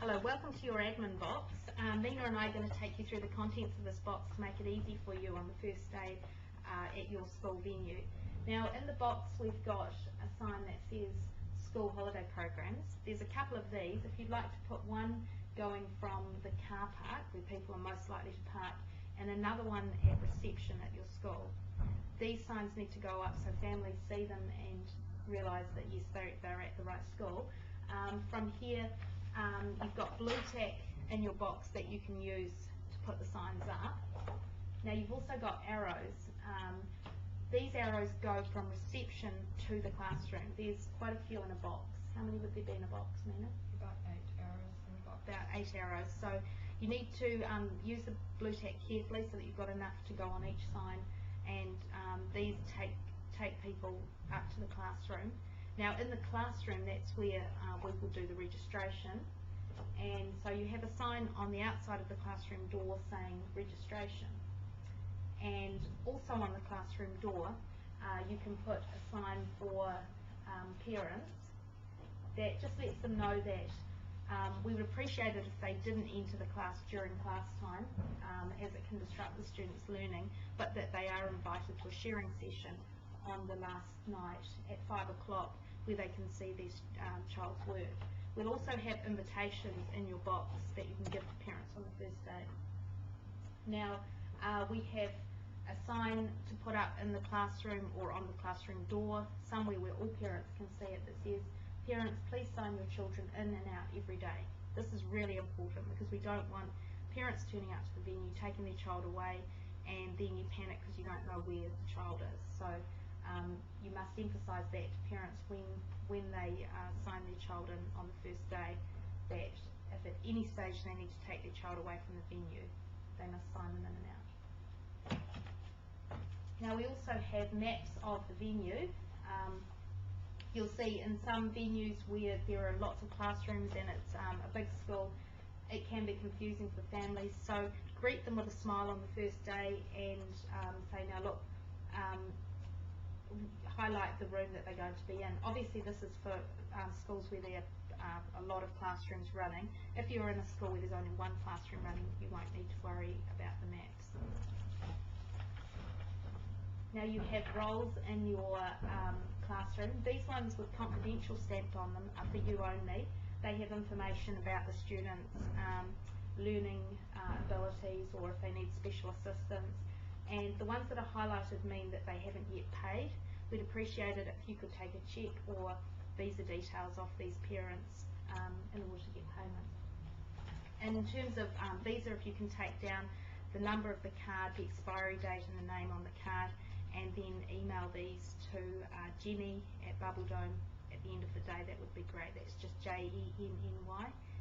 Hello, welcome to your admin box. Nina and I are going to take you through the contents of this box to make it easy for you on the first day at your school venue. Now in the box we've got a sign that says school holiday programs. There's a couple of these. If you'd like to put one going from the car park where people are most likely to park and another one at reception at your school. These signs need to go up so families see them and realise that yes, they're at the right school. From here you've got blue tack in your box that you can use to put the signs up. Now you've also got arrows. These arrows go from reception to the classroom. There's quite a few in a box. How many would there be in a box, Nina? About 8 arrows in a box. About 8 arrows. So you need to use the blue tack carefully so that you've got enough to go on each sign, and these take people up to the classroom. Now in the classroom, that's where we will do the registration, and so you have a sign on the outside of the classroom door saying registration, and also on the classroom door you can put a sign for parents that just lets them know that we would appreciate it if they didn't enter the class during class time, as it can disrupt the students' learning, but that they are invited to a sharing session on the last night at 5 o'clock where they can see their child's work. We'll also have invitations in your box that you can give to parents on the first day. Now we have a sign to put up in the classroom or on the classroom door, somewhere where all parents can see it, that says, "Parents, please sign your children in and out every day." This is really important because we don't want parents turning up to the venue, taking their child away, and then you panic because you don't know where the child is. So you must emphasise that to parents when they sign their child in on the first day, that if at any stage they need to take their child away from the venue, they must sign them in and out. Now we also have maps of the venue. You'll see in some venues where there are lots of classrooms and it's a big school, it can be confusing for families, so greet them with a smile on the first day and say, now look, highlight the room that they're going to be in. Obviously this is for schools where there are a lot of classrooms running. If you're in a school where there's only one classroom running, you won't need to worry about the maps. Now you have roles in your classroom. These ones with confidential stamped on them are for you only. They have information about the students' learning abilities or if they need special assistance. And the ones that are highlighted mean that they haven't yet paid. We'd appreciate it if you could take a cheque or visa details off these parents in order to get payment. And in terms of visa, if you can take down the number of the card, the expiry date and the name on the card, and then email these to Jenny at Bubbledome at the end of the day, that would be great. That's just JENNY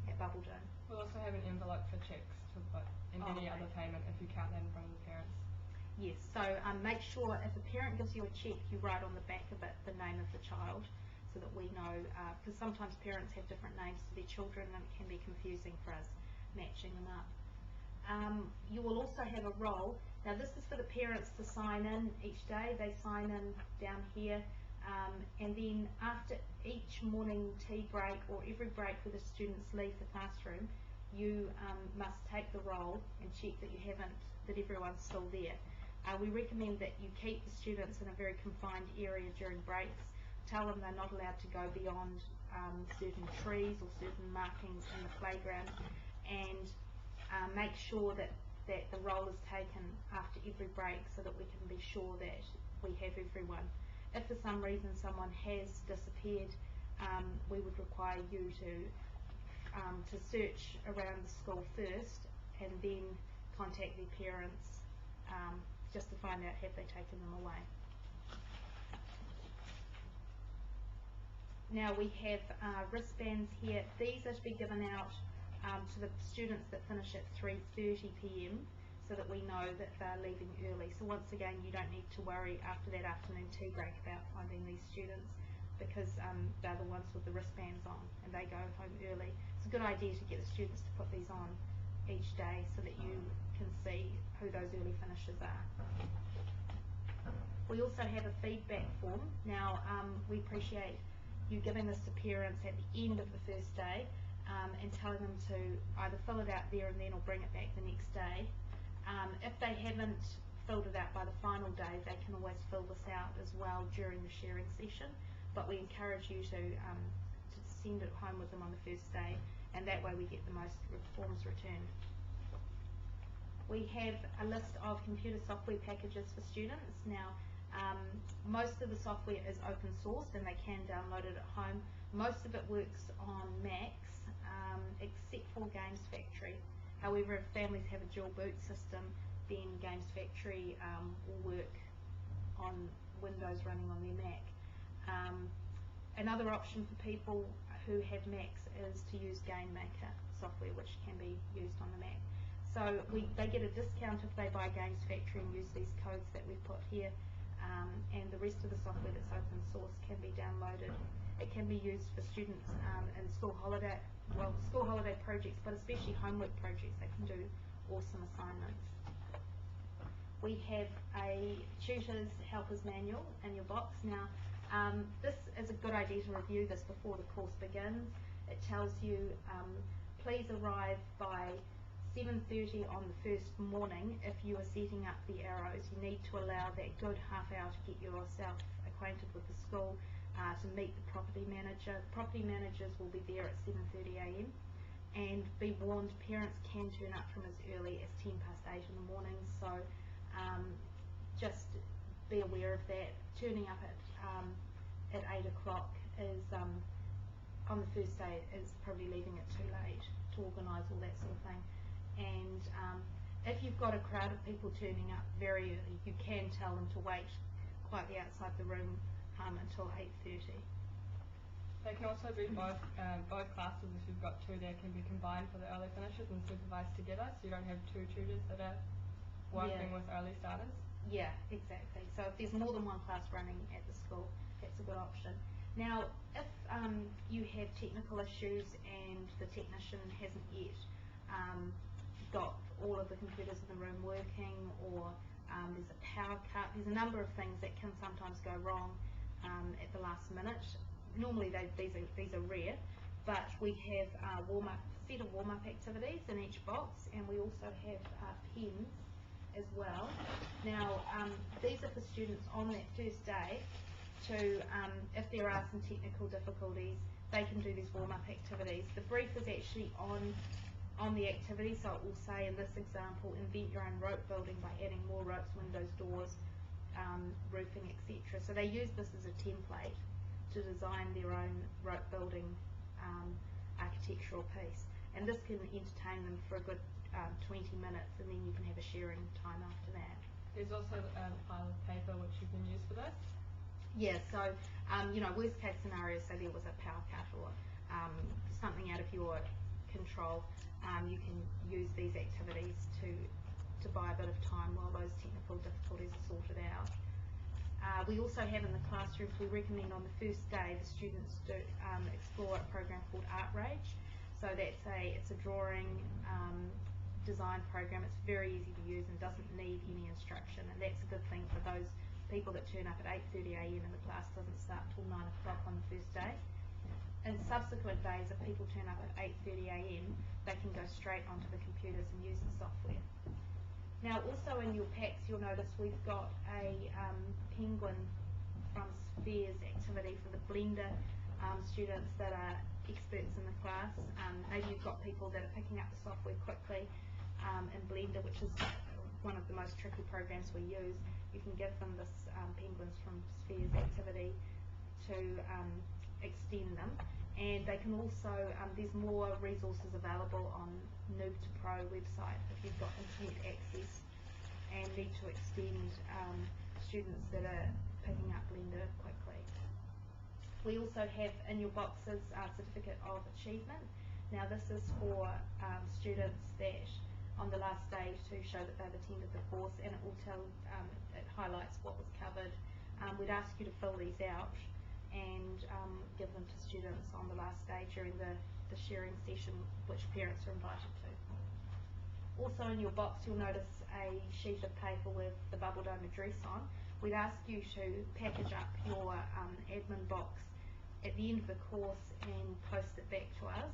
at Bubbledome. We'll also have an envelope for cheques to put in any other payment if you can't then from the parents. Yes, so make sure if a parent gives you a cheque, you write on the back of it the name of the child so that we know, because sometimes parents have different names for their children and it can be confusing for us matching them up. You will also have a roll. Now this is for the parents to sign in each day. They sign in down here, and then after each morning tea break or every break where the students leave the classroom, you must take the roll and check that everyone's still there. We recommend that you keep the students in a very confined area during breaks. Tell them they're not allowed to go beyond certain trees or certain markings in the playground, and make sure that the roll is taken after every break so that we can be sure that we have everyone. If for some reason someone has disappeared, we would require you to search around the school first and then contact their parents just to find out have they taken them away. Now we have wristbands here. These are to be given out to the students that finish at 3:30 p.m. so that we know that they're leaving early. So once again, you don't need to worry after that afternoon tea break about finding these students because they're the ones with the wristbands on and they go home early. It's a good idea to get the students to put these on each day so that you can see who those early finishers are. We also have a feedback form. Now we appreciate you giving this to parents at the end of the first day, and telling them to either fill it out there and then or bring it back the next day. If they haven't filled it out by the final day, they can always fill this out as well during the sharing session, but we encourage you to send it home with them on the first day, and that way we get the most forms returned. We have a list of computer software packages for students. Now, most of the software is open source and they can download it at home. Most of it works on Macs, except for Games Factory. However, if families have a dual boot system, then Games Factory will work on Windows running on their Mac. Another option for people who have Macs is to use GameMaker software, which can be used on the Mac. So they get a discount if they buy Games Factory and use these codes that we've put here, and the rest of the software that's open source can be downloaded. It can be used for students in school holiday projects, but especially homework projects. They can do awesome assignments. We have a tutor's helper's manual in your box. Now, this is a good idea to review this before the course begins. It tells you, please arrive by 7:30 on the first morning. If you are setting up the arrows, you need to allow that good half hour to get yourself acquainted with the school, to meet the property manager. The property managers will be there at 7:30 a.m. and be warned, parents can turn up from as early as 8:10 in the morning, so just be aware of that. Turning up at 8 o'clock is on the first day is probably leaving it too late to organise all that sort of thing. And if you've got a crowd of people turning up very early, you can tell them to wait quietly outside the room until 8:30. They can also be both classes. If you've got two, they can be combined for the early finishes and supervised together, so you don't have two tutors that are working with early starters. Yeah, exactly. So if there's more than one class running at the school, that's a good option. Now, if you have technical issues and the technician hasn't yet got all of the computers in the room working, or there's a power cut, there's a number of things that can sometimes go wrong at the last minute. Normally these are rare, but we have a set of warm-up activities in each box, and we also have pens as well. Now, these are for students on that first day to, if there are some technical difficulties, they can do these warm-up activities. The brief is actually on the activity, so it will say in this example, invent your own rope building by adding more ropes, windows, doors, roofing, etc. So they use this as a template to design their own rope building architectural piece, and this can entertain them for a good 20 minutes, and then you can have a sharing time after that. There's also a pile of paper which you can use for this. Yeah, so worst case scenario, say there was a power cut or something out of your control, you can use these activities to buy a bit of time while those technical difficulties are sorted out. We also have in the classrooms, we recommend on the first day the students do explore a program called Art Rage. So it's a drawing design program. It's very easy to use and doesn't need any instruction, and that's a good thing for those people that turn up at 8:30 a.m. and the class doesn't start till 9 o'clock on the first day. In subsequent days, if people turn up at 8:30 a.m, they can go straight onto the computers and use the software. Now, also in your packs, you'll notice we've got a Penguin from Spheres activity for the Blender students that are experts in the class. Maybe you've got people that are picking up the software quickly in Blender, which is one of the most tricky programs we use. You can give them this Penguins from Spheres activity to extend them, and they can also, there's more resources available on Noob to Pro website if you've got internet access and need to extend students that are picking up Blender quickly. We also have in your boxes a Certificate of Achievement. Now this is for students that on the last day to show that they've attended the course, and it will tell, it highlights what was covered. We'd ask you to fill these out and give them to students on the last day during the sharing session, which parents are invited to. Also in your box you'll notice a sheet of paper with the Bubble Dome address on. We'd ask you to package up your admin box at the end of the course and post it back to us.